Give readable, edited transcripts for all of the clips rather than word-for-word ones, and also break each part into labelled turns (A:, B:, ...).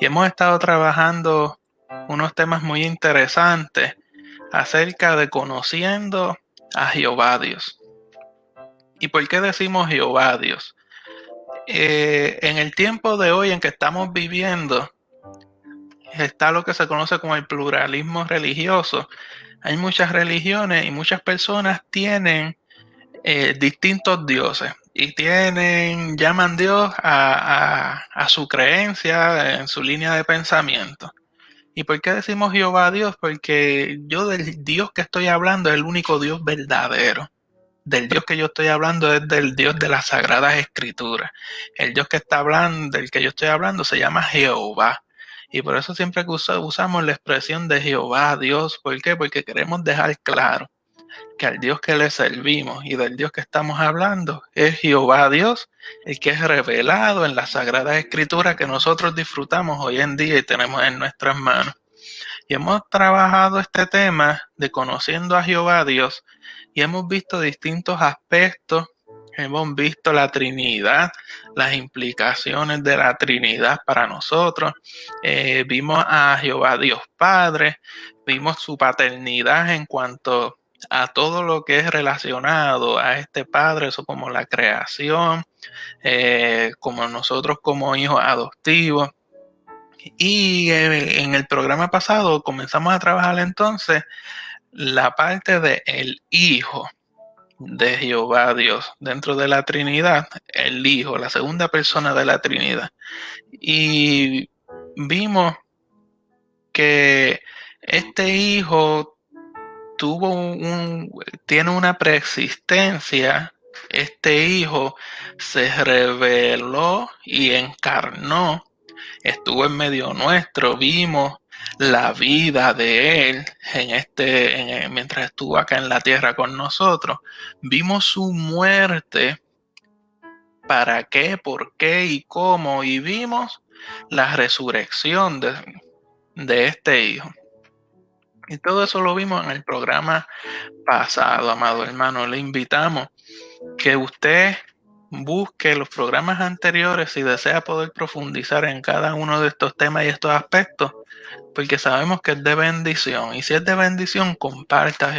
A: y hemos estado trabajando unos temas muy interesantes acerca de conociendo a Jehová Dios. ¿Y por qué decimos Jehová Dios? En el tiempo de hoy en que estamos viviendo está lo que se conoce como el pluralismo religioso. Hay muchas religiones y muchas personas tienen distintos dioses y llaman Dios a su creencia en su línea de pensamiento. ¿Y por qué decimos Jehová Dios? Porque yo del Dios que estoy hablando es el único Dios verdadero. Del Dios que yo estoy hablando es del Dios de las Sagradas Escrituras. El Dios del que yo estoy hablando se llama Jehová. Y por eso siempre que usamos la expresión de Jehová, Dios, ¿por qué? Porque queremos dejar claro que al Dios que le servimos y del Dios que estamos hablando es Jehová Dios, el que es revelado en las Sagradas Escrituras que nosotros disfrutamos hoy en día y tenemos en nuestras manos. Y hemos trabajado este tema de conociendo a Jehová Dios y hemos visto distintos aspectos. Hemos visto la Trinidad, las implicaciones de la Trinidad para nosotros. Vimos a Jehová Dios Padre, vimos su paternidad en cuanto a todo lo que es relacionado a este Padre, eso como la creación, como nosotros como hijos adoptivos. Y en el programa pasado comenzamos a trabajar entonces la parte de el Hijo de Jehová Dios dentro de la Trinidad, el Hijo, la segunda persona de la Trinidad. Y vimos que este Hijo tiene una preexistencia. Este Hijo se reveló y encarnó, estuvo en medio nuestro, vimos la vida de él mientras estuvo acá en la tierra con nosotros, vimos su muerte, para qué, por qué y cómo, y vimos la resurrección de este hijo. Y todo eso lo vimos en el programa pasado, amado hermano. Le invitamos que usted busque los programas anteriores si desea poder profundizar en cada uno de estos temas y estos aspectos, porque sabemos que es de bendición. Y si es de bendición, comparta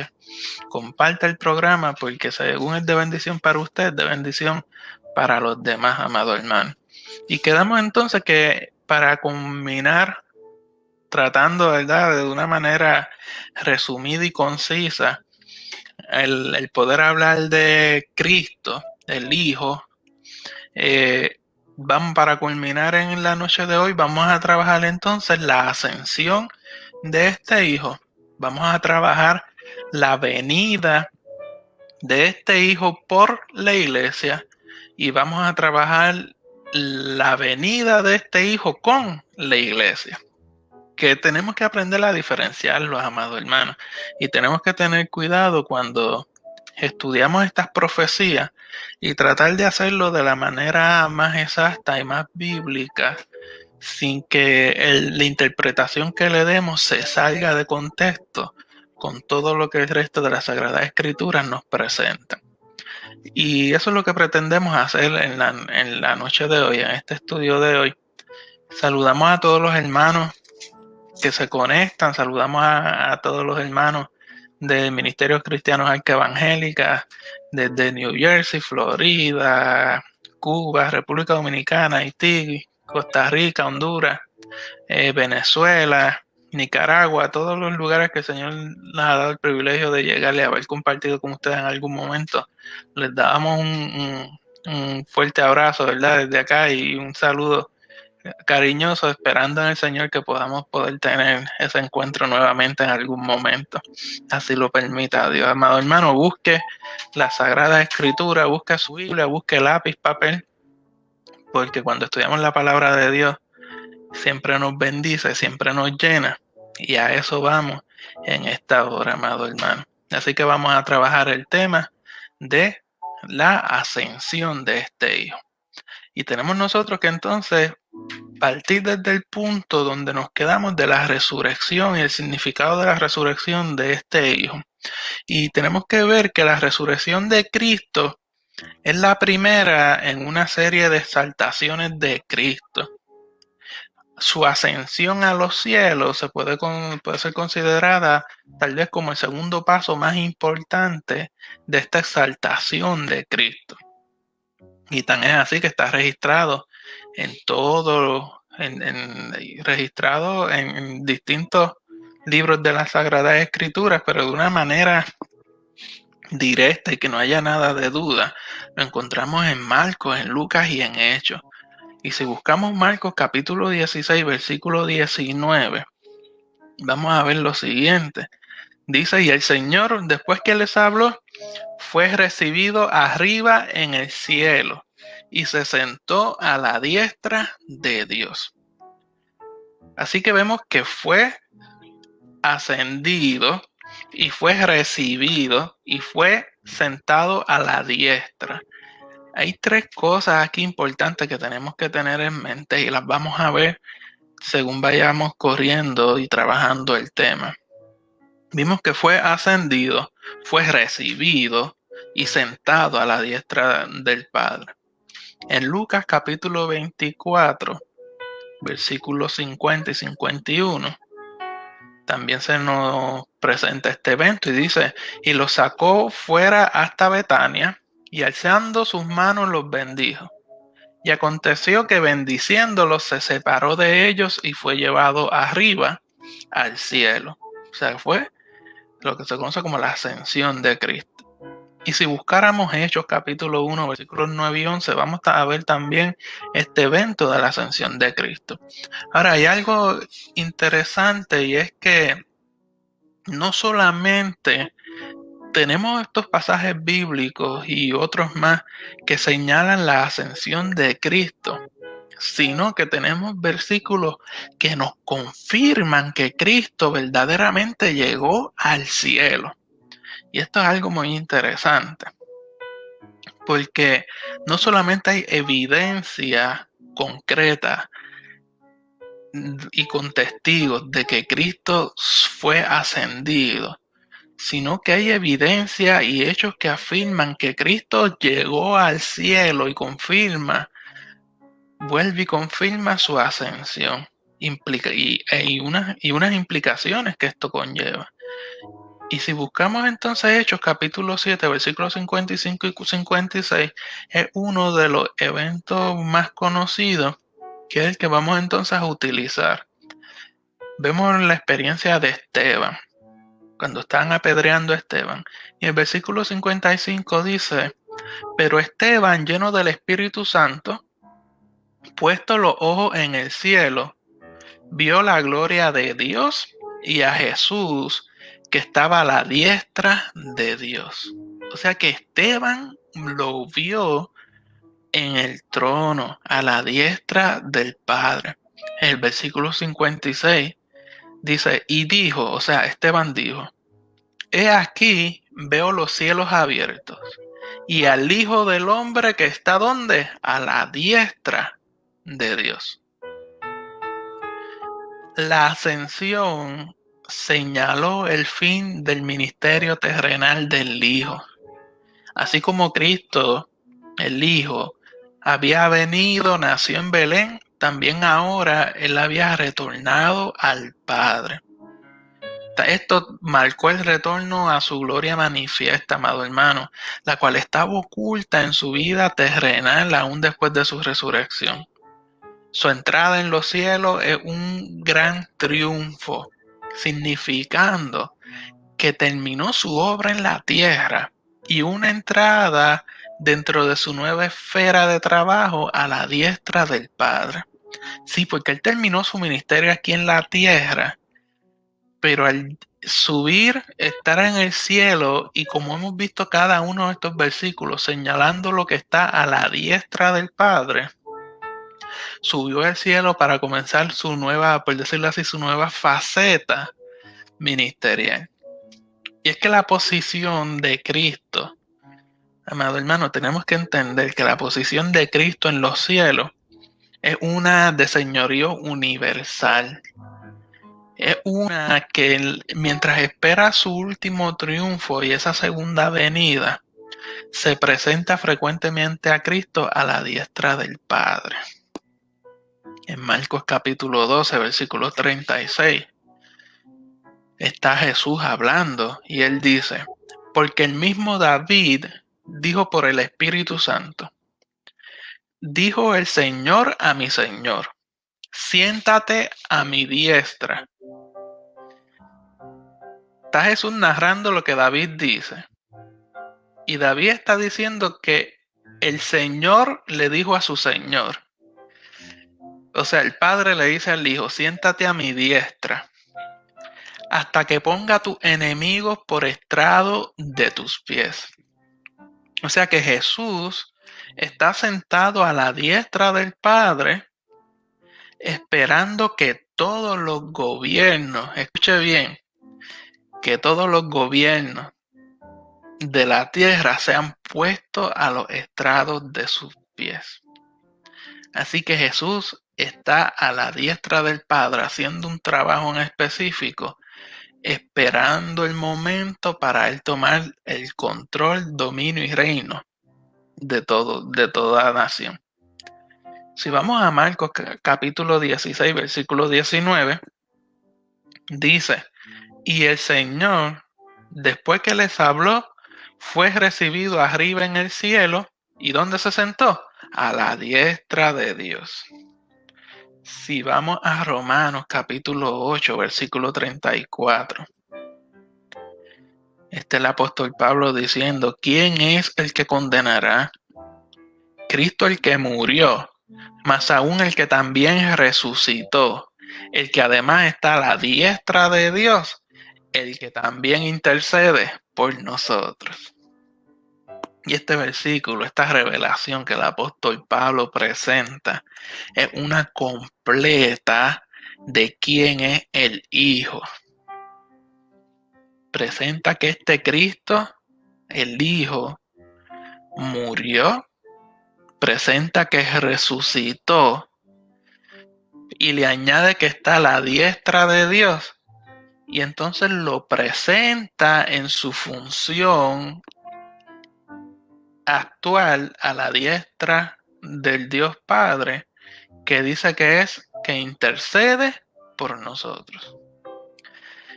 A: el programa, porque según es de bendición para usted, es de bendición para los demás, amado hermano. Y quedamos entonces que para culminar, tratando, ¿verdad?, de una manera resumida y concisa, el poder hablar de Cristo, el Hijo, para culminar en la noche de hoy, vamos a trabajar entonces la ascensión de este Hijo. Vamos a trabajar la venida de este Hijo por la iglesia y vamos a trabajar la venida de este Hijo con la iglesia. Que tenemos que aprender a diferenciarlos, amados hermanos, y tenemos que tener cuidado cuando estudiamos estas profecías y tratar de hacerlo de la manera más exacta y más bíblica, sin que la interpretación que le demos se salga de contexto con todo lo que el resto de las Sagradas Escrituras nos presenta. Y eso es lo que pretendemos hacer en la noche de hoy, en este estudio de hoy. Saludamos a todos los hermanos que se conectan, saludamos a todos los hermanos de Ministerios Cristianos Arca Evangélica desde New Jersey, Florida, Cuba, República Dominicana, Haití, Costa Rica, Honduras, Venezuela, Nicaragua, todos los lugares que el Señor nos ha dado el privilegio de llegar y haber compartido con ustedes en algún momento. Les damos un fuerte abrazo, ¿verdad?, desde acá, y un saludo cariñoso, esperando en el Señor que podamos poder tener ese encuentro nuevamente en algún momento, así lo permita Dios. Amado hermano, busque la Sagrada Escritura, busque su Biblia, busque lápiz, papel, porque cuando estudiamos la palabra de Dios siempre nos bendice, siempre nos llena, y a eso vamos en esta hora, amado hermano. Así que vamos a trabajar el tema de la ascensión de este Hijo. Y tenemos nosotros que entonces partir desde el punto donde nos quedamos de la resurrección y el significado de la resurrección de este Hijo. Y tenemos que ver que la resurrección de Cristo es la primera en una serie de exaltaciones de Cristo. su ascensión a los cielos puede ser considerada tal vez como el segundo paso más importante de esta exaltación de Cristo. Y tan es así que está registrado en registrado en distintos libros de las Sagradas Escrituras, pero de una manera directa y que no haya nada de duda. Lo encontramos en Marcos, en Lucas y en Hechos. Y si buscamos Marcos capítulo 16, versículo 19, vamos a ver lo siguiente. Dice, y el Señor, después que les habló, fue recibido arriba en el cielo y se sentó a la diestra de Dios. Así que vemos que fue ascendido y fue recibido y fue sentado a la diestra. Hay tres cosas aquí importantes que tenemos que tener en mente y las vamos a ver según vayamos corriendo y trabajando el tema. Vimos que fue ascendido, fue recibido y sentado a la diestra del Padre. En Lucas capítulo 24, versículos 50 y 51, también se nos presenta este evento y dice, y los sacó fuera hasta Betania y alzando sus manos los bendijo. Y aconteció que bendiciéndolos se separó de ellos y fue llevado arriba al cielo. O sea, fue lo que se conoce como la ascensión de Cristo. Y si buscáramos Hechos capítulo 1, versículos 9 y 11, vamos a ver también este evento de la ascensión de Cristo. Ahora, hay algo interesante y es que no solamente tenemos estos pasajes bíblicos y otros más que señalan la ascensión de Cristo, sino que tenemos versículos que nos confirman que Cristo verdaderamente llegó al cielo. Y esto es algo muy interesante, porque no solamente hay evidencia concreta y con testigos de que Cristo fue ascendido, sino que hay evidencia y hechos que afirman que Cristo llegó al cielo y vuelve y confirma su ascensión. Y unas implicaciones que esto conlleva. Y si buscamos entonces Hechos capítulo 7, versículos 55 y 56, es uno de los eventos más conocidos, que es el que vamos entonces a utilizar. Vemos la experiencia de Esteban, cuando están apedreando a Esteban. Y el versículo 55 dice, pero Esteban, lleno del Espíritu Santo, puesto los ojos en el cielo, vio la gloria de Dios y a Jesús que estaba a la diestra de Dios. O sea que Esteban lo vio en el trono, a la diestra del Padre. El versículo 56 dice, y dijo, o sea, Esteban dijo, he aquí, veo los cielos abiertos y al Hijo del Hombre que está ¿dónde? A la diestra de Dios. La ascensión señaló el fin del ministerio terrenal del Hijo. Así como Cristo, el Hijo, había venido, nació en Belén, también ahora Él había retornado al Padre. Esto marcó el retorno a su gloria manifiesta, amado hermano, la cual estaba oculta en su vida terrenal aún después de su resurrección. Su entrada en los cielos es un gran triunfo, significando que terminó su obra en la tierra y una entrada dentro de su nueva esfera de trabajo a la diestra del Padre. Sí, porque Él terminó su ministerio aquí en la tierra, pero al subir, estar en el cielo, y como hemos visto cada uno de estos versículos señalando lo que está a la diestra del Padre, subió al cielo para comenzar su nueva, por decirlo así, su nueva faceta ministerial. Y es que la posición de Cristo, amado hermano, tenemos que entender que la posición de Cristo en los cielos es una de señorío universal. Es una que mientras espera su último triunfo y esa segunda venida, se presenta frecuentemente a Cristo a la diestra del Padre. En Marcos capítulo 12, versículo 36, está Jesús hablando y él dice, porque el mismo David dijo por el Espíritu Santo, dijo el Señor a mi Señor, siéntate a mi diestra. Está Jesús narrando lo que David dice. Y David está diciendo que el Señor le dijo a su Señor. O sea, el Padre le dice al Hijo, siéntate a mi diestra, hasta que ponga a tus enemigos por estrado de tus pies. O sea que Jesús está sentado a la diestra del Padre, esperando que todos los gobiernos, escuche bien, que todos los gobiernos de la tierra sean puestos a los estrados de sus pies. Así que Jesús está a la diestra del Padre haciendo un trabajo en específico, esperando el momento para él tomar el control, dominio y reino de toda nación. Si vamos a Marcos capítulo 16, versículo 19, dice, y el Señor, después que les habló, fue recibido arriba en el cielo. ¿Y dónde se sentó? A la diestra de Dios. Si vamos a Romanos capítulo 8, versículo 34. Este es el apóstol Pablo diciendo, ¿quién es el que condenará? Cristo el que murió, mas aún el que también resucitó, el que además está a la diestra de Dios, el que también intercede por nosotros. Y este versículo, esta revelación que el apóstol Pablo presenta, es una completa de quién es el Hijo. Presenta que este Cristo, el Hijo, murió, presenta que resucitó y le añade que está a la diestra de Dios. Y entonces lo presenta en su función actual a la diestra del Dios Padre, que dice que es que intercede por nosotros.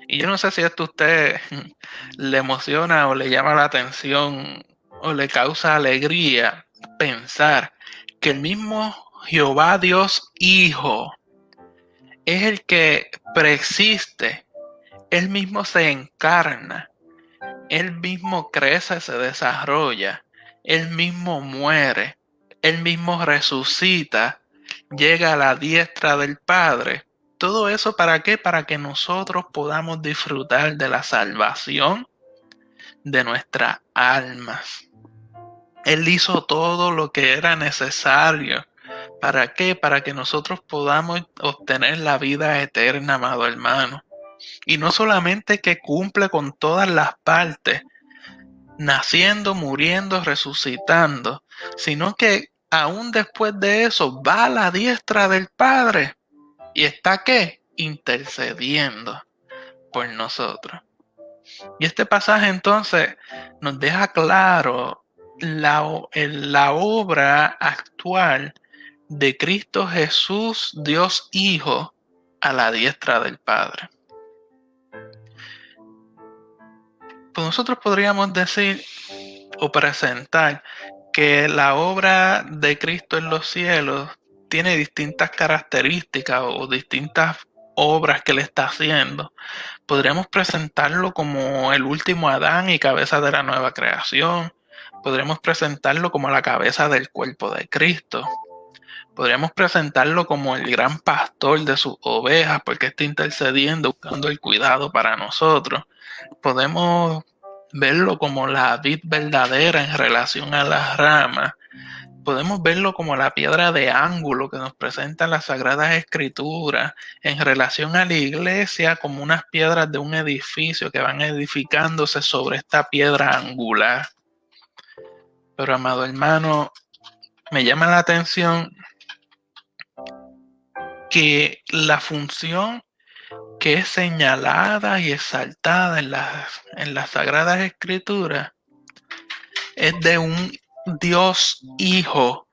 A: Y yo no sé si esto a usted le emociona o le llama la atención o le causa alegría pensar que el mismo Jehová Dios Hijo es el que preexiste, él mismo se encarna, él mismo crece, se desarrolla, él mismo muere, él mismo resucita, llega a la diestra del Padre. ¿Todo eso para qué? Para que nosotros podamos disfrutar de la salvación de nuestras almas. Él hizo todo lo que era necesario. ¿Para qué? Para que nosotros podamos obtener la vida eterna, amado hermano. Y no solamente que cumple con todas las partes, naciendo, muriendo, resucitando, sino que aún después de eso va a la diestra del Padre y está ¿qué? Intercediendo por nosotros. Y este pasaje entonces nos deja claro la obra actual de Cristo Jesús, Dios Hijo, a la diestra del Padre. Pues nosotros podríamos decir o presentar que la obra de Cristo en los cielos tiene distintas características o distintas obras que le está haciendo. Podríamos presentarlo como el último Adán y cabeza de la nueva creación. Podríamos presentarlo como la cabeza del cuerpo de Cristo. Podríamos presentarlo como el gran pastor de sus ovejas porque está intercediendo, buscando el cuidado para nosotros. Podemos verlo como la vid verdadera en relación a las ramas. Podemos verlo como la piedra de ángulo que nos presentan las Sagradas Escrituras en relación a la iglesia como unas piedras de un edificio que van edificándose sobre esta piedra angular. Pero amado hermano, me llama la atención que la función que es señalada y exaltada en las Sagradas Escrituras es de un Dios Hijo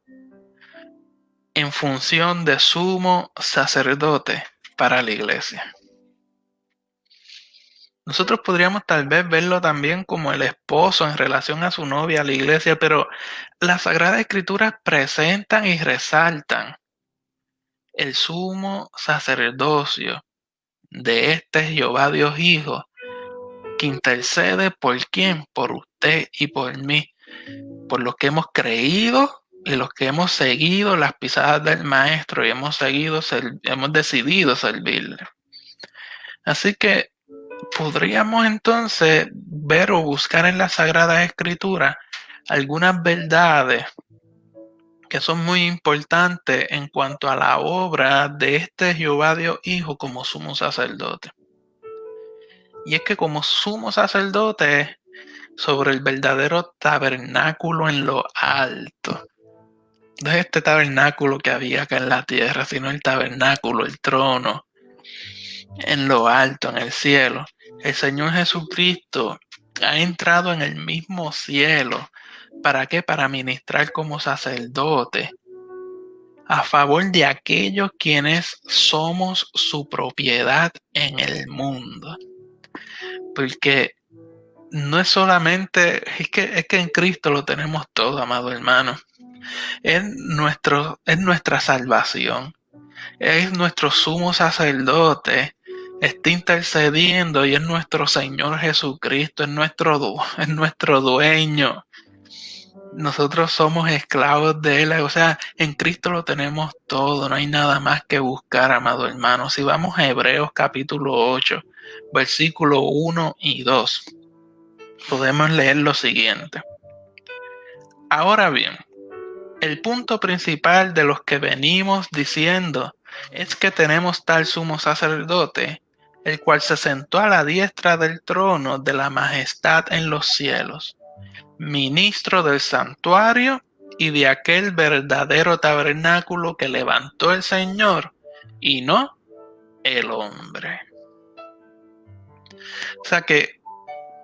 A: en función de sumo sacerdote para la iglesia. Nosotros podríamos tal vez verlo también como el esposo en relación a su novia, la iglesia, pero las Sagradas Escrituras presentan y resaltan el sumo sacerdocio de este Jehová Dios Hijo, que intercede por quién, por usted y por mí, por los que hemos creído y los que hemos seguido las pisadas del Maestro y hemos decidido servirle. Así que podríamos entonces ver o buscar en las Sagradas Escrituras algunas verdades que son muy importantes en cuanto a la obra de este Jehová Dios Hijo como sumo sacerdote. Y es que como sumo sacerdote sobre el verdadero tabernáculo en lo alto, no es este tabernáculo que había acá en la tierra, sino el tabernáculo, el trono, en lo alto, en el cielo. El Señor Jesucristo ha entrado en el mismo cielo. ¿Para qué? Para ministrar como sacerdote a favor de aquellos quienes somos su propiedad en el mundo. Porque no es solamente, es que en Cristo lo tenemos todo, amado hermano. Es nuestra salvación. Es nuestro sumo sacerdote. Está intercediendo y es nuestro Señor Jesucristo, es nuestro dueño. Nosotros somos esclavos de Él, o sea, en Cristo lo tenemos todo, no hay nada más que buscar, amado hermano. Si vamos a Hebreos capítulo 8, versículo 1 y 2, podemos leer lo siguiente. Ahora bien, el punto principal de los que venimos diciendo es que tenemos tal sumo sacerdote, el cual se sentó a la diestra del trono de la majestad en los cielos, ministro del santuario y de aquel verdadero tabernáculo que levantó el Señor y no el hombre. O sea que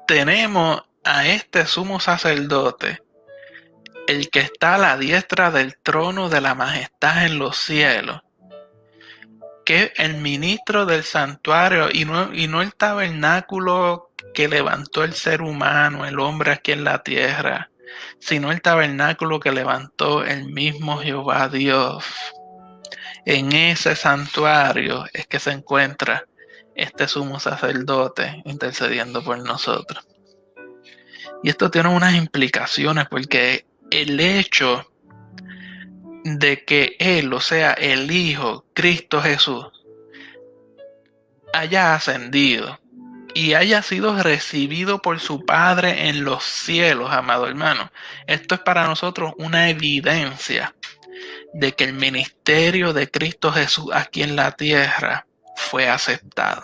A: tenemos a este sumo sacerdote, el que está a la diestra del trono de la majestad en los cielos, que es el ministro del santuario y no el tabernáculo que levantó el ser humano, el hombre aquí en la tierra, sino el tabernáculo que levantó el mismo Jehová Dios. En ese santuario es que se encuentra este sumo sacerdote intercediendo por nosotros. Y esto tiene unas implicaciones porque el hecho de que Él, o sea, el Hijo, Cristo Jesús, haya ascendido y haya sido recibido por su Padre en los cielos, amado hermano. Esto es para nosotros una evidencia de que el ministerio de Cristo Jesús aquí en la tierra fue aceptado.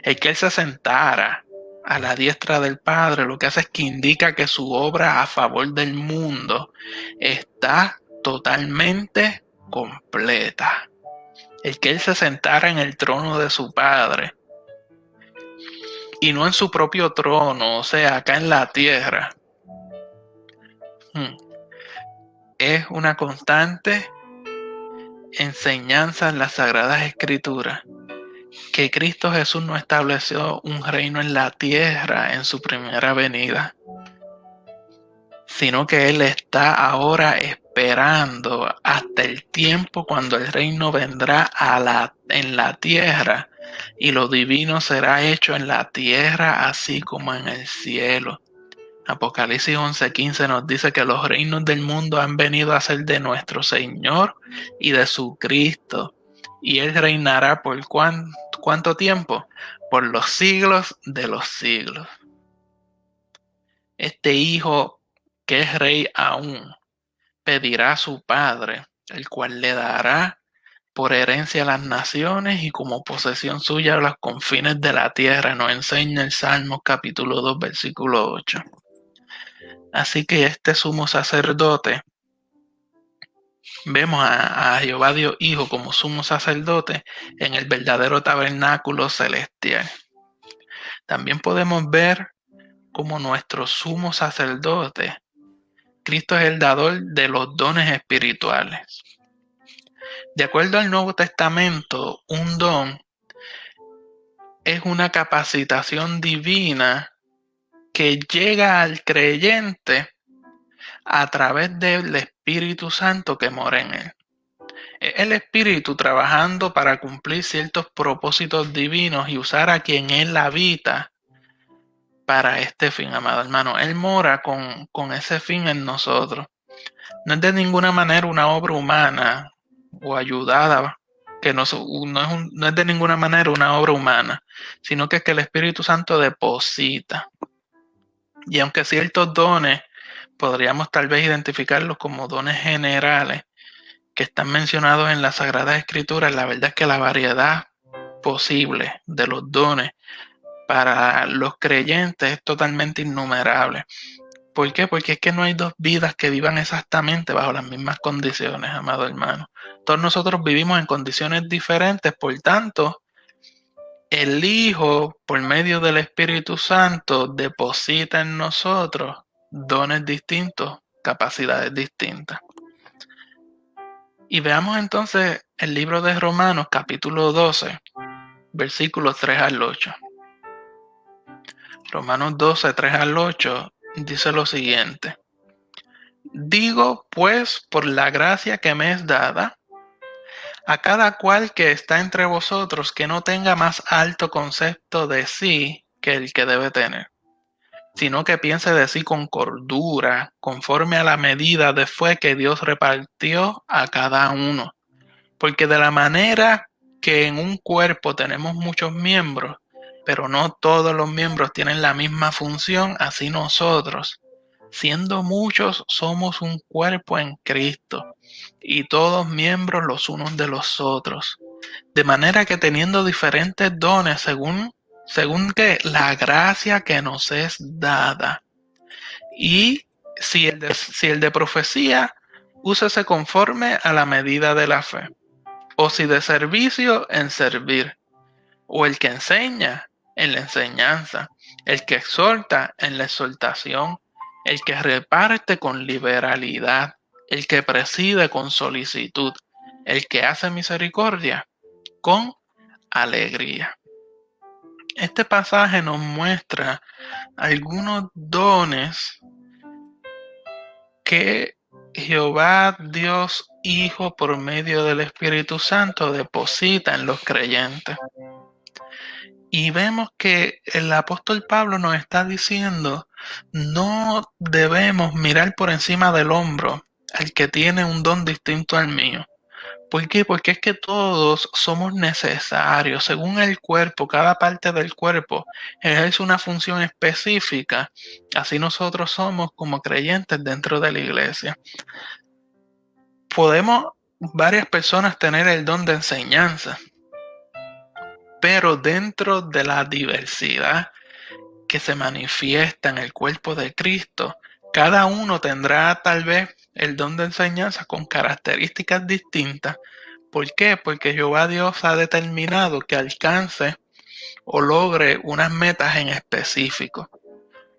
A: El que Él se sentara a la diestra del Padre, lo que hace es que indica que su obra a favor del mundo está totalmente completa. El que Él se sentara en el trono de su Padre y no en su propio trono, o sea, acá en la tierra, es una constante enseñanza en las Sagradas Escrituras que Cristo Jesús no estableció un reino en la tierra en su primera venida, sino que Él está ahora esperando hasta el tiempo cuando el reino vendrá en la tierra y lo divino será hecho en la tierra así como en el cielo. Apocalipsis 11:15 nos dice que los reinos del mundo han venido a ser de nuestro Señor y de su Cristo, y Él reinará por ¿cuánto tiempo? Por los siglos de los siglos. Este Hijo, que es rey aún, pedirá a su Padre, el cual le dará por herencia a las naciones y como posesión suya a los confines de la tierra, nos enseña el Salmo capítulo 2, versículo 8. Así que este sumo sacerdote, vemos a Jehová Dios Hijo como sumo sacerdote en el verdadero tabernáculo celestial. También podemos ver como nuestro sumo sacerdote, Cristo es el dador de los dones espirituales. De acuerdo al Nuevo Testamento, un don es una capacitación divina que llega al creyente a través del Espíritu Santo que mora en él. Es el Espíritu trabajando para cumplir ciertos propósitos divinos y usar a quien Él habita para este fin, amado hermano. Él mora con ese fin en nosotros. No es de ninguna manera una obra humana o ayudada, que no es de ninguna manera una obra humana, sino que es que el Espíritu Santo deposita. Y aunque ciertos dones podríamos tal vez identificarlos como dones generales que están mencionados en la Sagrada Escritura, la verdad es que la variedad posible de los dones para los creyentes es totalmente innumerable. ¿Por qué? Porque es que no hay dos vidas que vivan exactamente bajo las mismas condiciones, amado hermano. Todos nosotros vivimos en condiciones diferentes, por tanto, el Hijo, por medio del Espíritu Santo, deposita en nosotros dones distintos, capacidades distintas. Y veamos entonces el libro de Romanos, capítulo 12, versículos 3 al 8. Romanos 12, 3 al 8 dice lo siguiente. Digo, pues, por la gracia que me es dada, a cada cual que está entre vosotros que no tenga más alto concepto de sí que el que debe tener, sino que piense de sí con cordura, conforme a la medida de fe que Dios repartió a cada uno. Porque de la manera que en un cuerpo tenemos muchos miembros, pero no todos los miembros tienen la misma función, así nosotros, siendo muchos, somos un cuerpo en Cristo, y todos miembros los unos de los otros. De manera que teniendo diferentes dones según que la gracia que nos es dada. Y si el de profecía, úsese conforme a la medida de la fe. O si de servicio, en servir. O el que enseña, en la enseñanza. El que exhorta, en la exhortación. El que reparte con liberalidad. El que preside con solicitud. El que hace misericordia con alegría. Este pasaje nos muestra algunos dones que Jehová Dios Hijo por medio del Espíritu Santo deposita en los creyentes. Y vemos que el apóstol Pablo nos está diciendo, no debemos mirar por encima del hombro al que tiene un don distinto al mío. ¿Por qué? Porque es que todos somos necesarios. Según el cuerpo, cada parte del cuerpo ejerce una función específica. Así nosotros somos como creyentes dentro de la iglesia. Podemos varias personas tener el don de enseñanza, pero dentro de la diversidad que se manifiesta en el cuerpo de Cristo, cada uno tendrá tal vez el don de enseñanza con características distintas. ¿Por qué? Porque Jehová Dios ha determinado que alcance o logre unas metas en específico,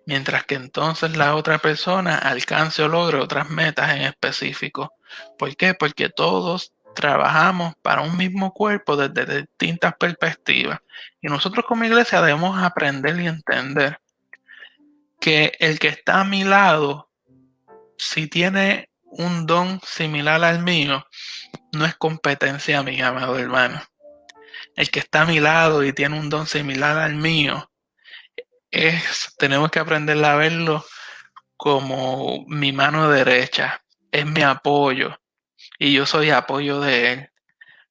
A: mientras que entonces la otra persona alcance o logre otras metas en específico. ¿Por qué? Porque todos trabajamos para un mismo cuerpo desde distintas perspectivas. Y nosotros como iglesia debemos aprender y entender que el que está a mi lado, si tiene un don similar al mío, no es competencia mía, amado hermano. El que está a mi lado y tiene un don similar al mío, tenemos que aprender a verlo como mi mano derecha, es mi apoyo y yo soy apoyo de él,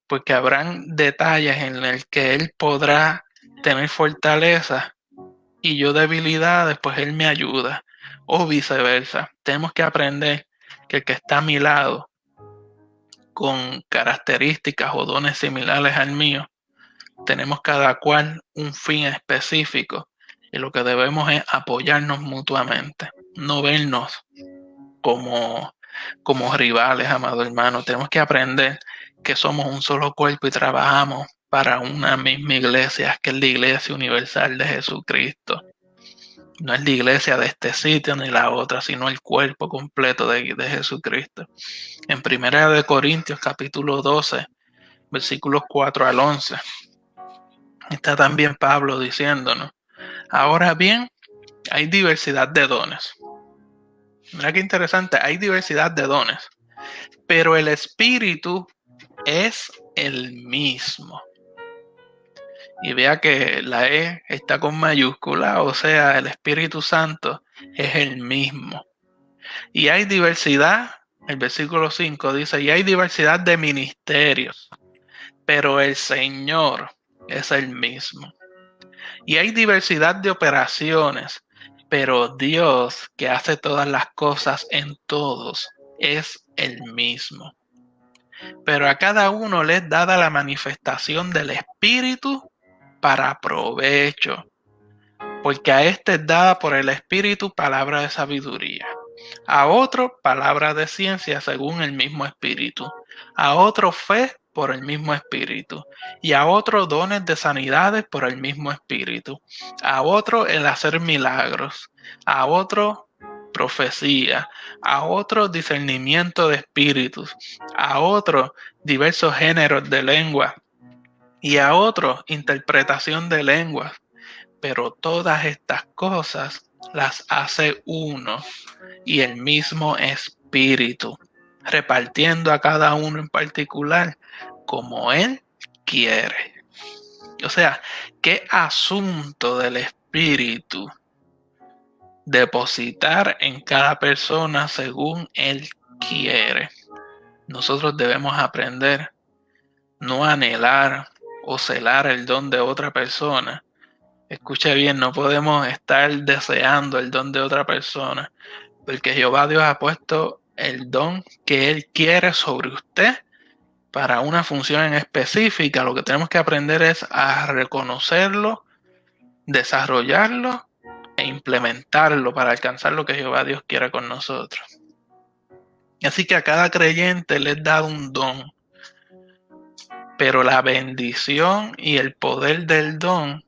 A: porque habrán detalles en el que él podrá tener fortaleza y yo debilidades, pues él me ayuda, o viceversa. Tenemos que aprender que el que está a mi lado con características o dones similares al mío, tenemos cada cual un fin específico y lo que debemos es apoyarnos mutuamente, no vernos como rivales, amado hermano. Tenemos que aprender que somos un solo cuerpo y trabajamos para una misma iglesia, que es la Iglesia Universal de Jesucristo. No es la iglesia de este sitio ni la otra, sino el cuerpo completo de Jesucristo. En 1 Corintios capítulo 12, versículos 4 al 11. Está también Pablo diciéndonos, ahora bien, hay diversidad de dones. Mira qué interesante, hay diversidad de dones, pero el Espíritu es el mismo. Y vea que la E está con mayúscula, o sea, el Espíritu Santo es el mismo. Y hay diversidad, el versículo 5 dice, y hay diversidad de ministerios, pero el Señor es el mismo. Y hay diversidad de operaciones, pero Dios que hace todas las cosas en todos es el mismo. Pero a cada uno le es dada la manifestación del Espíritu para provecho, porque a este es dada por el Espíritu palabra de sabiduría, a otro palabra de ciencia según el mismo Espíritu, a otro fe por el mismo Espíritu, y a otro dones de sanidades por el mismo Espíritu, a otro el hacer milagros, a otro profecía, a otro discernimiento de espíritus, a otro diversos géneros de lengua, y a otro interpretación de lenguas. Pero todas estas cosas las hace uno y el mismo Espíritu, repartiendo a cada uno en particular como Él quiere. O sea, qué asunto del Espíritu depositar en cada persona según Él quiere. Nosotros debemos aprender no anhelar o celar el don de otra persona. Escuche bien, no podemos estar deseando el don de otra persona, porque Jehová Dios ha puesto el don que Él quiere sobre usted para una función en específica. Lo que tenemos que aprender es a reconocerlo, desarrollarlo e implementarlo para alcanzar lo que Jehová Dios quiere con nosotros. Así que a cada creyente le es dado un don, pero la bendición y el poder del don,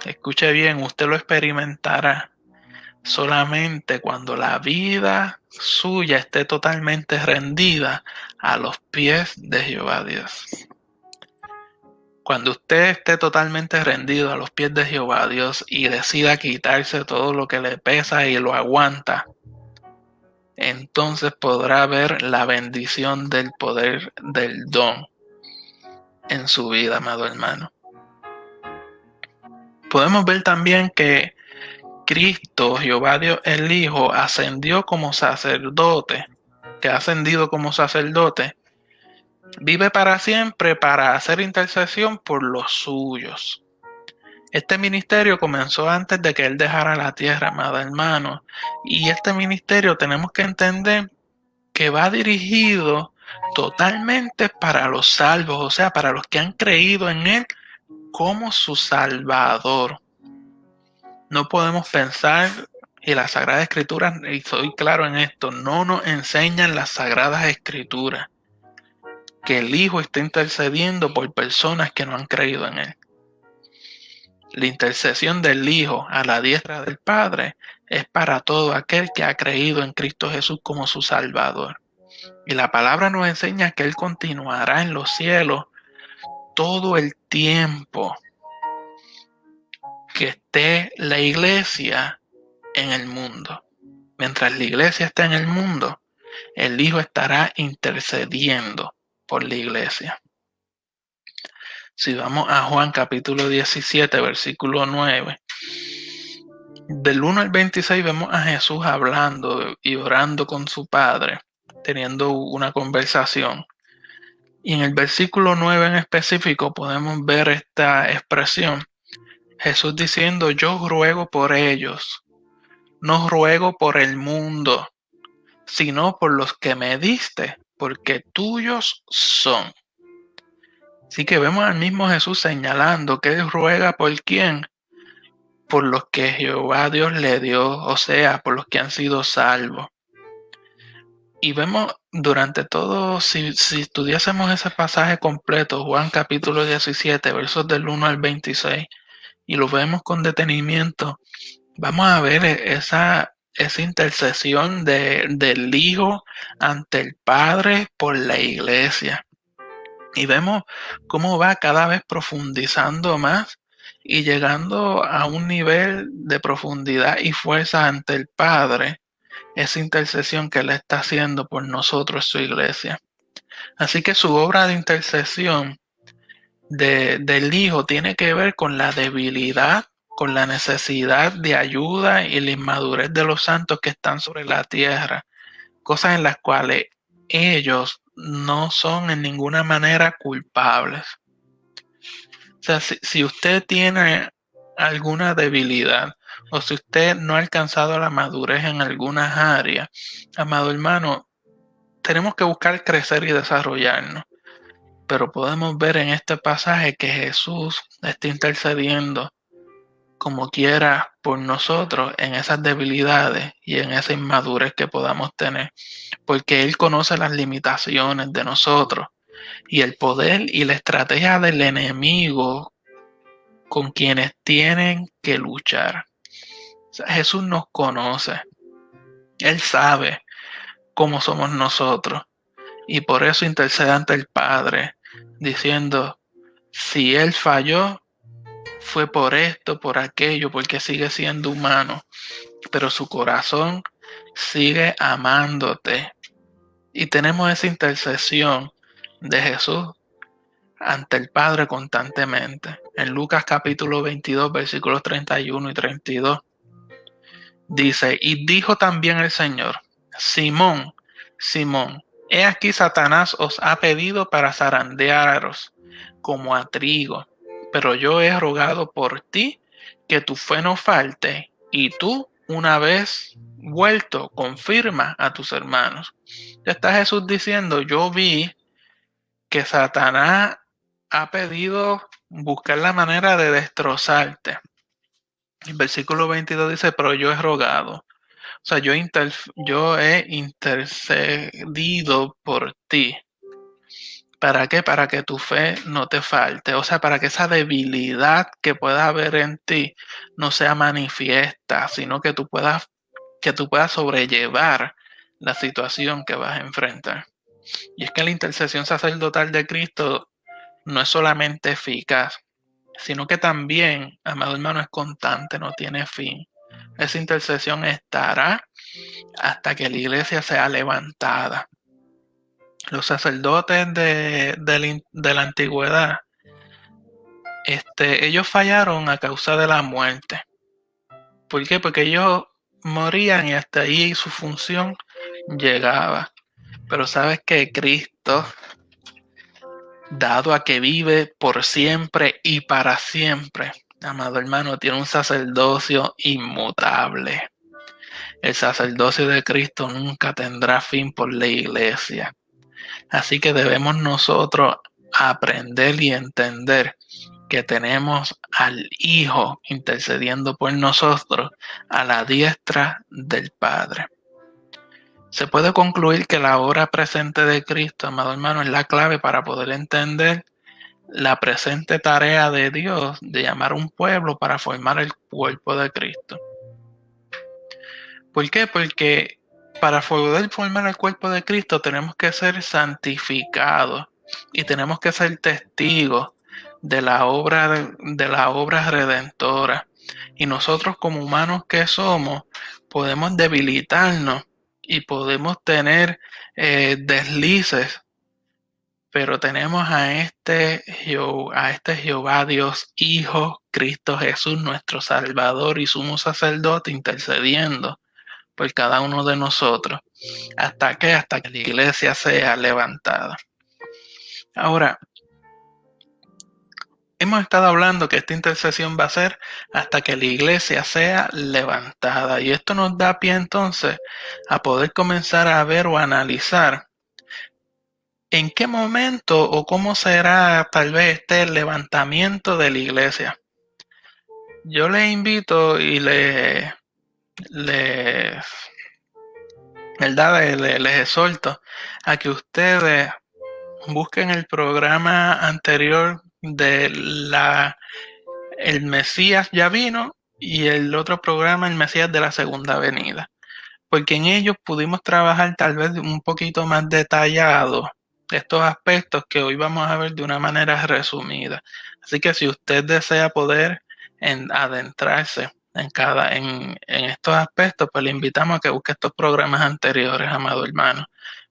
A: escuche bien, usted lo experimentará solamente cuando la vida suya esté totalmente rendida a los pies de Jehová Dios. Cuando usted esté totalmente rendido a los pies de Jehová Dios y decida quitarse todo lo que le pesa y lo aguanta, entonces podrá ver la bendición del poder del don en su vida, amado hermano. Podemos ver también que Cristo, Jehová Dios el Hijo, ascendió como sacerdote, que ha ascendido como sacerdote, vive para siempre para hacer intercesión por los suyos. Este ministerio comenzó antes de que Él dejara la tierra, amado hermano, y este ministerio tenemos que entender que va dirigido totalmente para los salvos, o sea, para los que han creído en Él como su Salvador. No podemos pensar, y las Sagradas Escrituras, y soy claro en esto, no nos enseñan las Sagradas Escrituras que el Hijo está intercediendo por personas que no han creído en Él. La intercesión del Hijo a la diestra del Padre es para todo aquel que ha creído en Cristo Jesús como su Salvador. Y la palabra nos enseña que Él continuará en los cielos todo el tiempo que esté la iglesia en el mundo. Mientras la iglesia esté en el mundo, el Hijo estará intercediendo por la iglesia. Si vamos a Juan capítulo 17, versículo 9, del 1 al 26 vemos a Jesús hablando y orando con su Padre, teniendo una conversación. Y en el versículo 9 en específico podemos ver esta expresión. Jesús diciendo, yo ruego por ellos, no ruego por el mundo, sino por los que me diste, porque tuyos son. Así que vemos al mismo Jesús señalando que Él ruega por quién, por los que Jehová Dios le dio, o sea, por los que han sido salvos. Y vemos durante todo, si estudiásemos ese pasaje completo, Juan capítulo 17, versos del 1 al 26, y lo vemos con detenimiento, vamos a ver esa intercesión del Hijo ante el Padre por la iglesia. Y vemos cómo va cada vez profundizando más y llegando a un nivel de profundidad y fuerza ante el Padre, esa intercesión que Él está haciendo por nosotros, su iglesia. Así que su obra de intercesión del Hijo tiene que ver con la debilidad, con la necesidad de ayuda y la inmadurez de los santos que están sobre la tierra, cosas en las cuales ellos no son en ninguna manera culpables. O sea, si usted tiene alguna debilidad o si usted no ha alcanzado la madurez en algunas áreas, amado hermano, tenemos que buscar crecer y desarrollarnos. Pero podemos ver en este pasaje que Jesús está intercediendo como quiera por nosotros en esas debilidades y en esa inmadurez que podamos tener, porque Él conoce las limitaciones de nosotros y el poder y la estrategia del enemigo con quienes tienen que luchar. O sea, Jesús nos conoce, Él sabe cómo somos nosotros y por eso intercede ante el Padre diciendo, si Él falló, fue por esto, por aquello, porque sigue siendo humano, pero su corazón sigue amándote. Y tenemos esa intercesión de Jesús ante el Padre constantemente. En Lucas capítulo 22, versículos 31 y 32, dice, y dijo también el Señor, Simón, Simón, he aquí Satanás os ha pedido para zarandearos como a trigo, pero yo he rogado por ti que tu fe no falte, y tú, una vez vuelto, confirma a tus hermanos. Ya está Jesús diciendo, yo vi que Satanás ha pedido buscar la manera de destrozarte. El versículo 22 dice, pero yo he rogado. O sea, yo he intercedido por ti. ¿Para qué? Para que tu fe no te falte. O sea, para que esa debilidad que pueda haber en ti no sea manifiesta, sino que tú puedas sobrellevar la situación que vas a enfrentar. Y es que la intercesión sacerdotal de Cristo no es solamente eficaz, sino que también, amado hermano, es constante, no tiene fin. Esa intercesión estará hasta que la iglesia sea levantada. Los sacerdotes de la antigüedad, ellos fallaron a causa de la muerte. ¿Por qué? Porque ellos morían y hasta ahí su función llegaba. Pero sabes que Cristo, dado a que vive por siempre y para siempre, amado hermano, tiene un sacerdocio inmutable. El sacerdocio de Cristo nunca tendrá fin por la iglesia. Así que debemos nosotros aprender y entender que tenemos al Hijo intercediendo por nosotros a la diestra del Padre. Se puede concluir que la obra presente de Cristo, amado hermano, es la clave para poder entender la presente tarea de Dios de llamar a un pueblo para formar el cuerpo de Cristo. ¿Por qué? Porque para poder formar el cuerpo de Cristo tenemos que ser santificados y tenemos que ser testigos de la obra redentora. Y nosotros como humanos que somos podemos debilitarnos y podemos tener deslices, pero tenemos a este Jehová Dios Hijo, Cristo Jesús, nuestro Salvador y sumo sacerdote, intercediendo por cada uno de nosotros. ¿Hasta qué? Hasta que la iglesia sea levantada. Ahora, hemos estado hablando que esta intercesión va a ser hasta que la iglesia sea levantada. Y esto nos da pie entonces a poder comenzar a ver o analizar en qué momento o cómo será tal vez este levantamiento de la iglesia. Yo les invito y les exhorto a que ustedes busquen el programa anterior de el Mesías ya vino y el otro programa, el Mesías de la Segunda Venida, porque en ellos pudimos trabajar tal vez un poquito más detallado estos aspectos que hoy vamos a ver de una manera resumida. Así que si usted desea poder adentrarse en estos aspectos, pues le invitamos a que busque estos programas anteriores, amado hermano.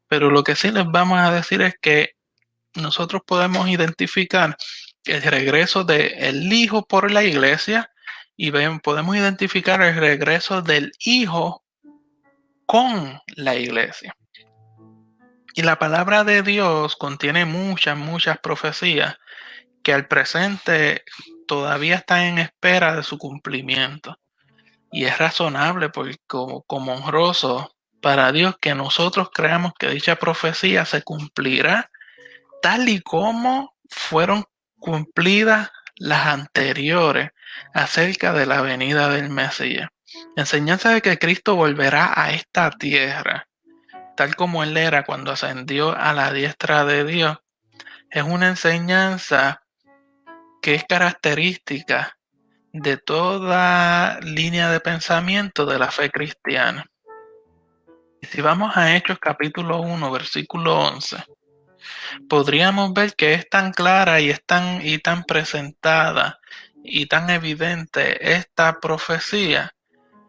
A: Pero lo que sí les vamos a decir es que nosotros podemos identificar el regreso del Hijo por la iglesia y podemos identificar el regreso del Hijo con la iglesia. Y la palabra de Dios contiene muchas profecías que al presente todavía están en espera de su cumplimiento. Y es razonable como honroso para Dios que nosotros creamos que dicha profecía se cumplirá tal y como fueron cumplidas las anteriores acerca de la venida del Mesías. La enseñanza de que Cristo volverá a esta tierra, tal como Él era cuando ascendió a la diestra de Dios, es una enseñanza que es característica de toda línea de pensamiento de la fe cristiana. Y si vamos a Hechos capítulo 1, versículo 11, podríamos ver que es tan clara y tan presentada y tan evidente esta profecía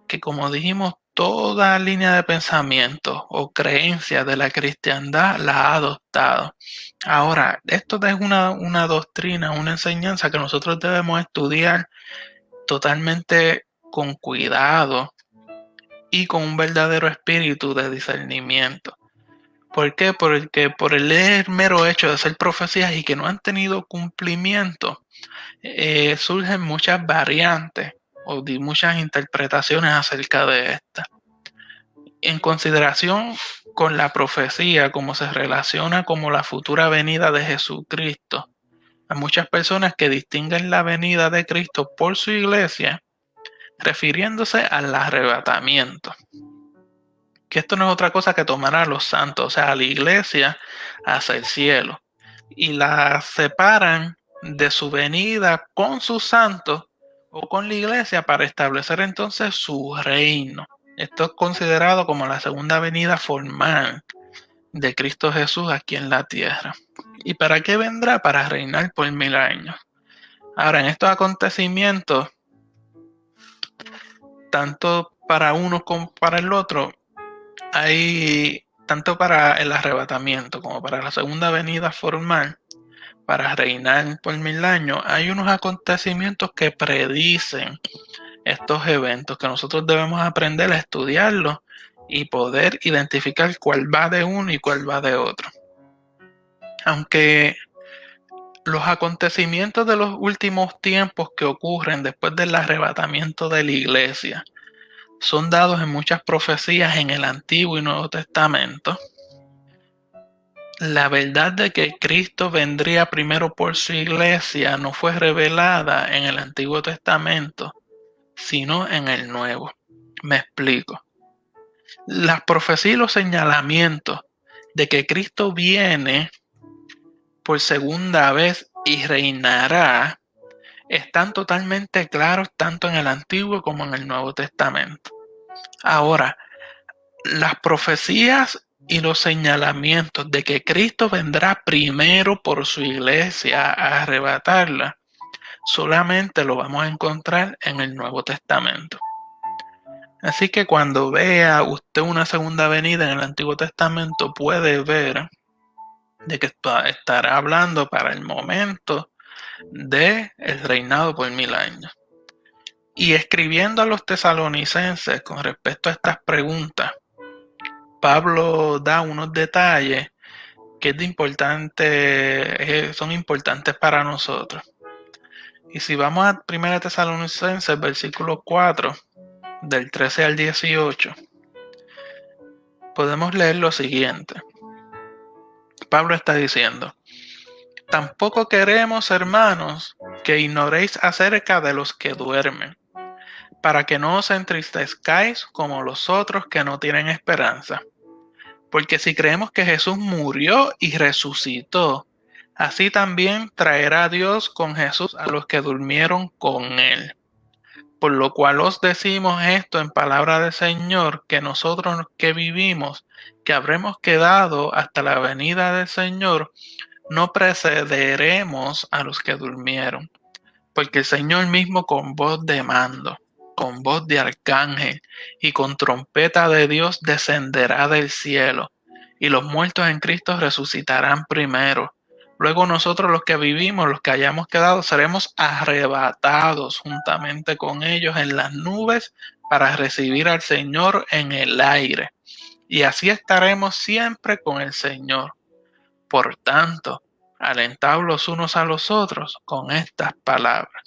A: que, como dijimos, toda línea de pensamiento o creencia de la cristiandad la ha adoptado. Ahora, esto es una doctrina, una enseñanza que nosotros debemos estudiar totalmente con cuidado y con un verdadero espíritu de discernimiento. ¿Por qué? Porque por el mero hecho de ser profecías y que no han tenido cumplimiento, surgen muchas variantes o muchas interpretaciones acerca de esta. En consideración con la profecía, como se relaciona como la futura venida de Jesucristo, hay muchas personas que distinguen la venida de Cristo por su iglesia, refiriéndose al arrebatamiento. Que esto no es otra cosa que tomar a los santos, o sea, a la iglesia hacia el cielo, y la separan de su venida con sus santos o con la iglesia para establecer entonces su reino. Esto es considerado como la segunda venida formal de Cristo Jesús aquí en la tierra. ¿Y para qué vendrá? Para reinar por 1000 años. Ahora, en estos acontecimientos, tanto para uno como para el otro, hay tanto para el arrebatamiento como para la segunda venida formal, para reinar por 1000 años, hay unos acontecimientos que predicen estos eventos que nosotros debemos aprender a estudiarlos y poder identificar cuál va de uno y cuál va de otro. Aunque los acontecimientos de los últimos tiempos que ocurren después del arrebatamiento de la iglesia son dados en muchas profecías en el Antiguo y Nuevo Testamento, la verdad de que Cristo vendría primero por su iglesia no fue revelada en el Antiguo Testamento, sino en el Nuevo. Me explico. Las profecías y los señalamientos de que Cristo viene por segunda vez y reinará están totalmente claros tanto en el Antiguo como en el Nuevo Testamento. Ahora, las profecías y los señalamientos de que Cristo vendrá primero por su iglesia a arrebatarla, solamente lo vamos a encontrar en el Nuevo Testamento. Así que cuando vea usted una segunda venida en el Antiguo Testamento, puede ver de que estará hablando para el momento de el reinado por 1000 años. Y escribiendo a los tesalonicenses con respecto a estas preguntas, Pablo da unos detalles que son importantes para nosotros. Y si vamos a 1 Tesalonicenses, versículo 4, del 13 al 18, podemos leer lo siguiente. Pablo está diciendo: tampoco queremos, hermanos, que ignoréis acerca de los que duermen, para que no os entristezcáis como los otros que no tienen esperanza. Porque si creemos que Jesús murió y resucitó, así también traerá Dios con Jesús a los que durmieron con él. Por lo cual os decimos esto en palabra del Señor, que nosotros que vivimos, que habremos quedado hasta la venida del Señor, no precederemos a los que durmieron. Porque el Señor mismo con voz de mando, con voz de arcángel y con trompeta de Dios descenderá del cielo, y los muertos en Cristo resucitarán primero. Luego nosotros los que vivimos, los que hayamos quedado, seremos arrebatados juntamente con ellos en las nubes para recibir al Señor en el aire. Y así estaremos siempre con el Señor. Por tanto, alentaos los unos a los otros con estas palabras.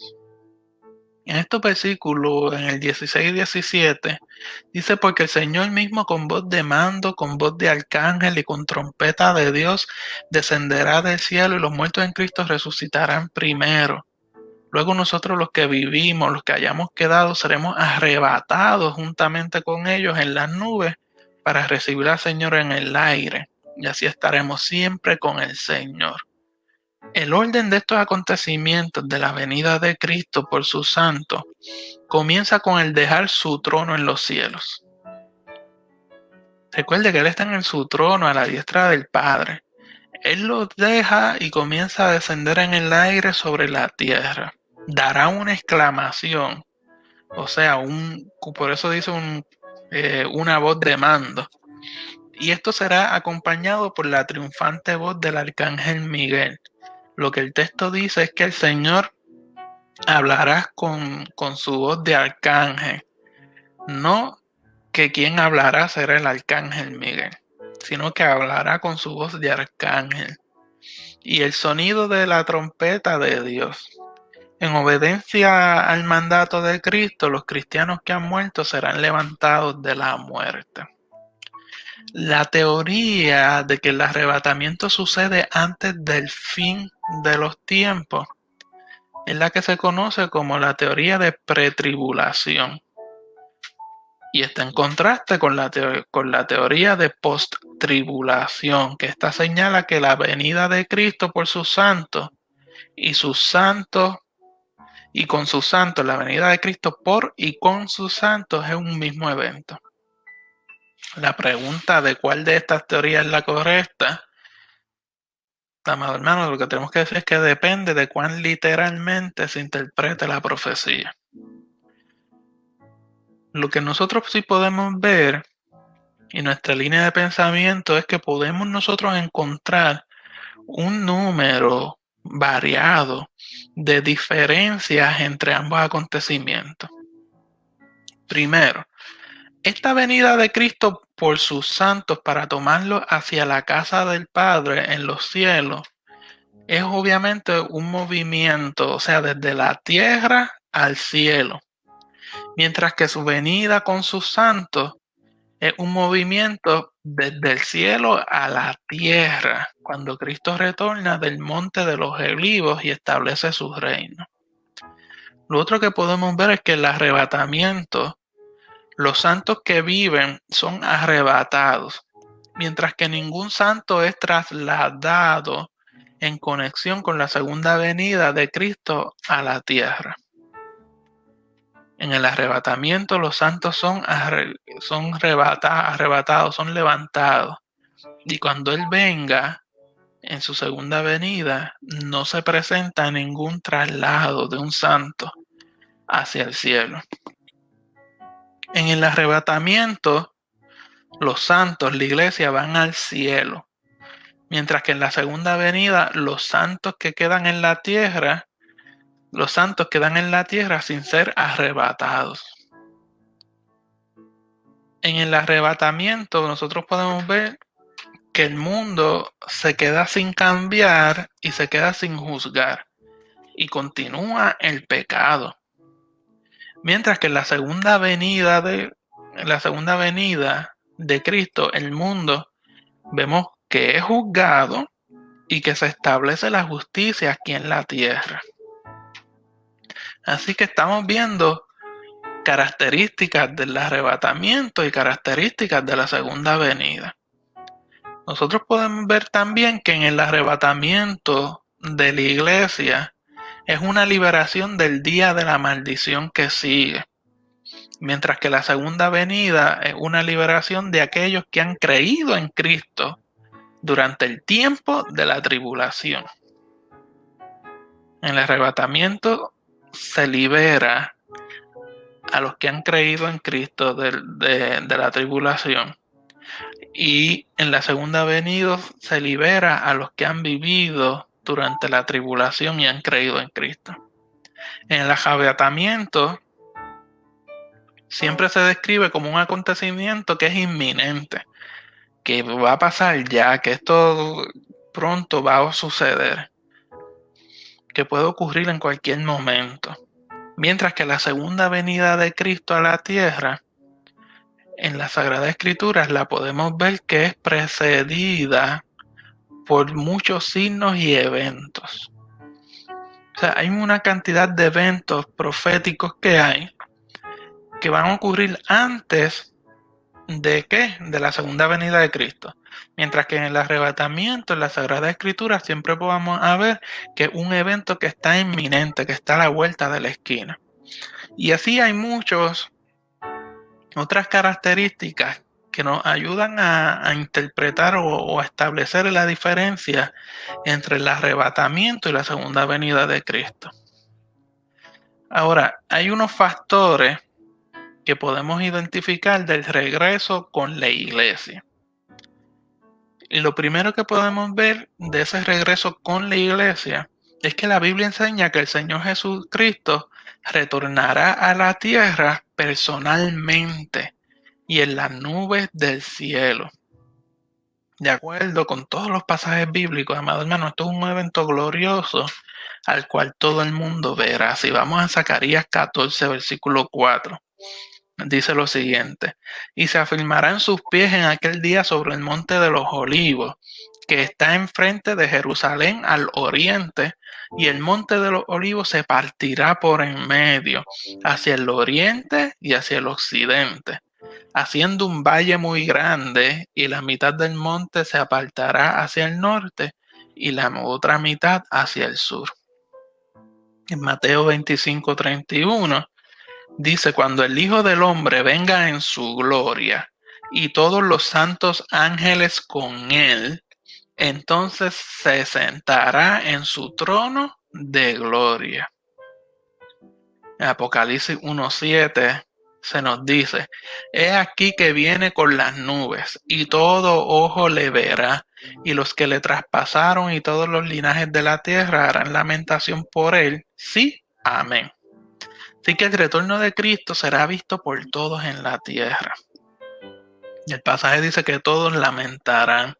A: En estos versículos, en el 16 y 17, dice: porque el Señor mismo con voz de mando, con voz de arcángel y con trompeta de Dios descenderá del cielo, y los muertos en Cristo resucitarán primero. Luego nosotros los que vivimos, los que hayamos quedado, seremos arrebatados juntamente con ellos en las nubes para recibir al Señor en el aire. Y así estaremos siempre con el Señor. El orden de estos acontecimientos de la venida de Cristo por sus santos comienza con el dejar su trono en los cielos. Recuerde que Él está en su trono a la diestra del Padre. Él lo deja y comienza a descender en el aire sobre la tierra. Dará una exclamación, o sea, por eso dice una voz de mando. Y esto será acompañado por la triunfante voz del arcángel Miguel. Lo que el texto dice es que el Señor hablará con su voz de arcángel. No que quien hablará será el arcángel Miguel, sino que hablará con su voz de arcángel. Y el sonido de la trompeta de Dios. En obediencia al mandato de Cristo, los cristianos que han muerto serán levantados de la muerte. La teoría de que el arrebatamiento sucede antes del fin de los tiempos es la que se conoce como la teoría de pretribulación. Y está en contraste con la teoría de post-tribulación, que esta señala que la venida de Cristo por sus santos y con sus santos, la venida de Cristo por y con sus santos es un mismo evento. La pregunta de cuál de estas teorías es la correcta, amado hermano, lo que tenemos que decir es que depende de cuán literalmente se interprete la profecía. Lo que nosotros sí podemos ver, y nuestra línea de pensamiento, es que podemos nosotros encontrar un número variado de diferencias entre ambos acontecimientos. Primero, esta venida de Cristo por sus santos para tomarlos hacia la casa del Padre en los cielos es obviamente un movimiento, o sea, desde la tierra al cielo, mientras que su venida con sus santos es un movimiento desde el cielo a la tierra, cuando Cristo retorna del monte de los olivos y establece su reino. Lo otro que podemos ver es que el arrebatamiento, los santos que viven son arrebatados, mientras que ningún santo es trasladado en conexión con la segunda venida de Cristo a la tierra. En el arrebatamiento los santos son arrebatados, son levantados. Y cuando Él venga en su segunda venida, no se presenta ningún traslado de un santo hacia el cielo. En el arrebatamiento, los santos, la iglesia, van al cielo. Mientras que en la segunda venida, los santos que quedan en la tierra, sin ser arrebatados. En el arrebatamiento nosotros podemos ver que el mundo se queda sin cambiar y se queda sin juzgar y continúa el pecado. Mientras que en la segunda venida de Cristo, el mundo vemos que es juzgado y que se establece la justicia aquí en la tierra. Así que estamos viendo características del arrebatamiento y características de la segunda venida. Nosotros podemos ver también que en el arrebatamiento de la iglesia, es una liberación del día de la maldición que sigue. Mientras que la segunda venida es una liberación de aquellos que han creído en Cristo durante el tiempo de la tribulación. En el arrebatamiento se libera a los que han creído en Cristo de la tribulación. Y en la segunda venida se libera a los que han vivido durante la tribulación y han creído en Cristo. En el arrebatamiento siempre se describe como un acontecimiento que es inminente, que va a pasar ya, que esto pronto va a suceder, que puede ocurrir en cualquier momento. Mientras que la segunda venida de Cristo a la tierra, en la Sagrada Escritura la podemos ver que es precedida por muchos signos y eventos. O sea, hay una cantidad de eventos proféticos que hay que van a ocurrir antes de ¿qué? De la segunda venida de Cristo. Mientras que en el arrebatamiento, en la Sagrada Escritura, siempre vamos a ver que es un evento que está inminente, que está a la vuelta de la esquina. Y así hay muchas otras características que nos ayudan a interpretar o a establecer la diferencia entre el arrebatamiento y la segunda venida de Cristo. Ahora, hay unos factores que podemos identificar del regreso con la iglesia. Y lo primero que podemos ver de ese regreso con la iglesia es que la Biblia enseña que el Señor Jesucristo retornará a la tierra personalmente y en las nubes del cielo. De acuerdo con todos los pasajes bíblicos, amado hermano, esto es un evento glorioso al cual todo el mundo verá. Si vamos a Zacarías 14, versículo 4. Dice lo siguiente: y se afirmarán sus pies en aquel día sobre el monte de los olivos, que está enfrente de Jerusalén al oriente, y el monte de los olivos se partirá por en medio, hacia el oriente y hacia el occidente, haciendo un valle muy grande, y la mitad del monte se apartará hacia el norte, y la otra mitad hacia el sur. En Mateo 25:31 dice: cuando el Hijo del Hombre venga en su gloria y todos los santos ángeles con él, entonces se sentará en su trono de gloria. En Apocalipsis 1:7 se nos dice: he aquí que viene con las nubes, y todo ojo le verá, y los que le traspasaron y todos los linajes de la tierra harán lamentación por él. Sí, amén. Así que el retorno de Cristo será visto por todos en la tierra. Y el pasaje dice que todos lamentarán,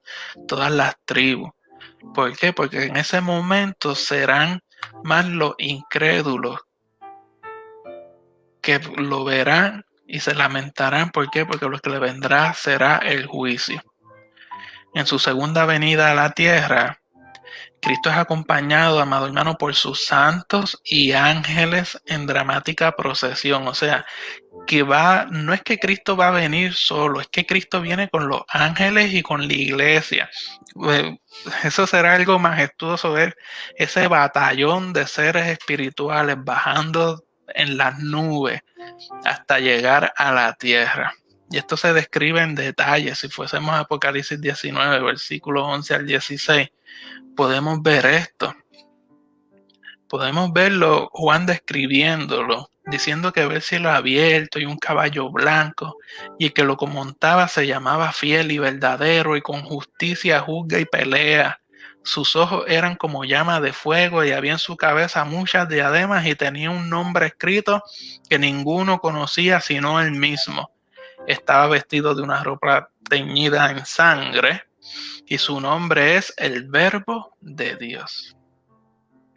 A: todas las tribus. ¿Por qué? Porque en ese momento serán más los incrédulos que lo verán y se lamentarán. ¿Por qué? Porque lo que le vendrá será el juicio. En su segunda venida a la tierra, Cristo es acompañado, amado hermano, por sus santos y ángeles en dramática procesión. O sea, que no es que Cristo va a venir solo, es que Cristo viene con los ángeles y con la iglesia. Eso será algo majestuoso, ver ese batallón de seres espirituales bajando en las nubes hasta llegar a la tierra. Y esto se describe en detalle. Si fuésemos a Apocalipsis 19, versículos 11 al 16, podemos ver esto. Podemos verlo, Juan describiéndolo, diciendo que ve el cielo abierto y un caballo blanco, y el que lo montaba se llamaba Fiel y Verdadero, y con justicia juzga y pelea. Sus ojos eran como llama de fuego, y había en su cabeza muchas diademas, y tenía un nombre escrito que ninguno conocía sino él mismo. Estaba vestido de una ropa teñida en sangre, y su nombre es el Verbo de Dios.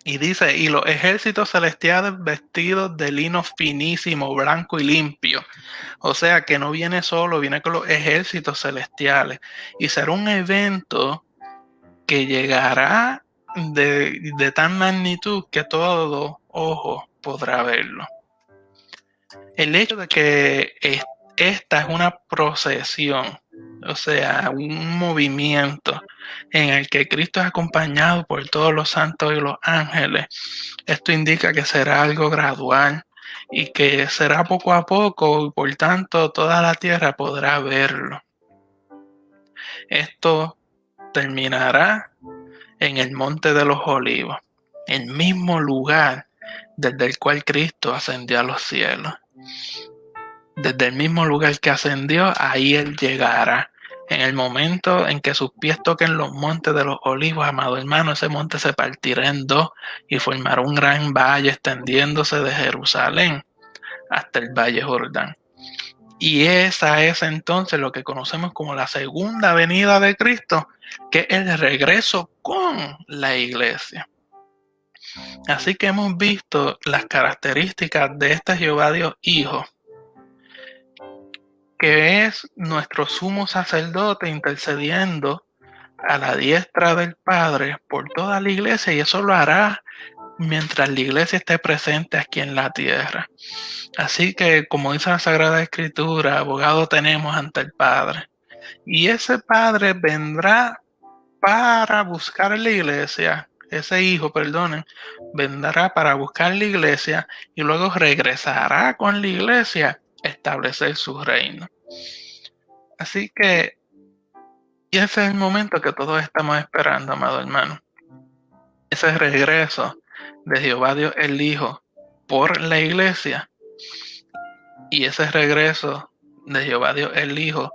A: Y dice: y los ejércitos celestiales vestidos de lino finísimo, blanco y limpio. O sea que no viene solo, viene con los ejércitos celestiales. Y será un evento que llegará de tan magnitud que todo ojo podrá verlo. El hecho de que esta es una procesión o sea, un movimiento en el que Cristo es acompañado por todos los santos y los ángeles. Esto indica que será algo gradual y que será poco a poco y por tanto toda la tierra podrá verlo. Esto terminará en el Monte de los Olivos, el mismo lugar desde el cual Cristo ascendió a los cielos. Desde el mismo lugar que ascendió, ahí Él llegará. En el momento en que sus pies toquen los montes de los olivos, amado hermano, ese monte se partirá en dos y formará un gran valle extendiéndose de Jerusalén hasta el valle Jordán. Y esa es entonces lo que conocemos como la segunda venida de Cristo, que es el regreso con la iglesia. Así que hemos visto las características de este Jehová Dios Hijo, que es nuestro sumo sacerdote intercediendo a la diestra del Padre por toda la iglesia, y eso lo hará mientras la iglesia esté presente aquí en la tierra. Así que, como dice la Sagrada Escritura, abogado tenemos ante el Padre. Y ese Padre vendrá para buscar la iglesia, ese Hijo, perdonen, vendrá para buscar la iglesia y luego regresará con la iglesia a establecer su reino. Así que ese es el momento que todos estamos esperando, amado hermano. Ese regreso de Jehová Dios el Hijo por la iglesia y ese regreso de Jehová Dios el Hijo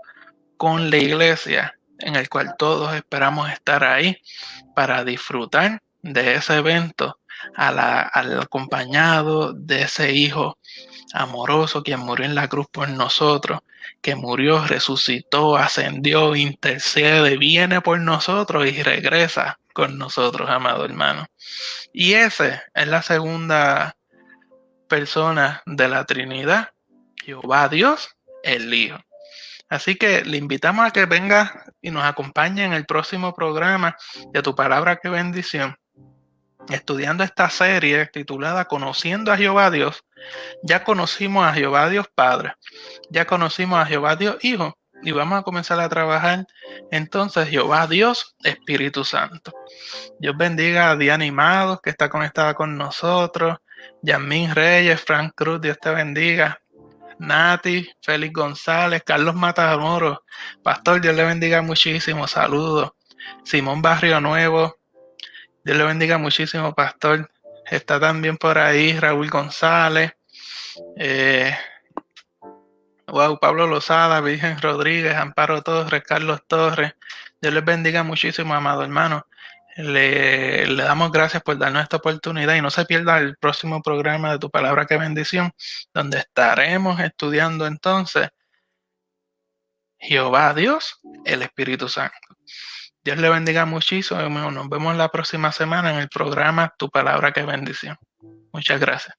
A: con la iglesia, en el cual todos esperamos estar ahí para disfrutar de ese evento al acompañado de ese Hijo amoroso quien murió en la cruz por nosotros, que murió, resucitó, ascendió, intercede, viene por nosotros y regresa con nosotros, amado hermano. Y ese es la segunda persona de la Trinidad, Jehová Dios, el Hijo. Así que le invitamos a que venga y nos acompañe en el próximo programa de Tu Palabra, qué bendición, estudiando esta serie titulada Conociendo a Jehová Dios. Ya conocimos a Jehová Dios Padre, ya conocimos a Jehová Dios Hijo, y vamos a comenzar a trabajar entonces Jehová Dios Espíritu Santo. Dios bendiga a Diana Animados, que está conectada con nosotros, Yasmín Reyes, Frank Cruz, Dios te bendiga, Nati, Félix González, Carlos Matamoros, Pastor, Dios le bendiga muchísimo, saludos. Simón Barrio Nuevo, Dios le bendiga muchísimo, Pastor. Está también por ahí Raúl González, Pablo Lozada, Virgen Rodríguez, Amparo Torres, Carlos Torres. Dios les bendiga muchísimo, amado hermano. Le damos gracias por darnos esta oportunidad y no se pierda el próximo programa de Tu Palabra, qué bendición, donde estaremos estudiando entonces Jehová Dios, el Espíritu Santo. Dios le bendiga muchísimo. Nos vemos la próxima semana en el programa Tu Palabra, qué bendición. Muchas gracias.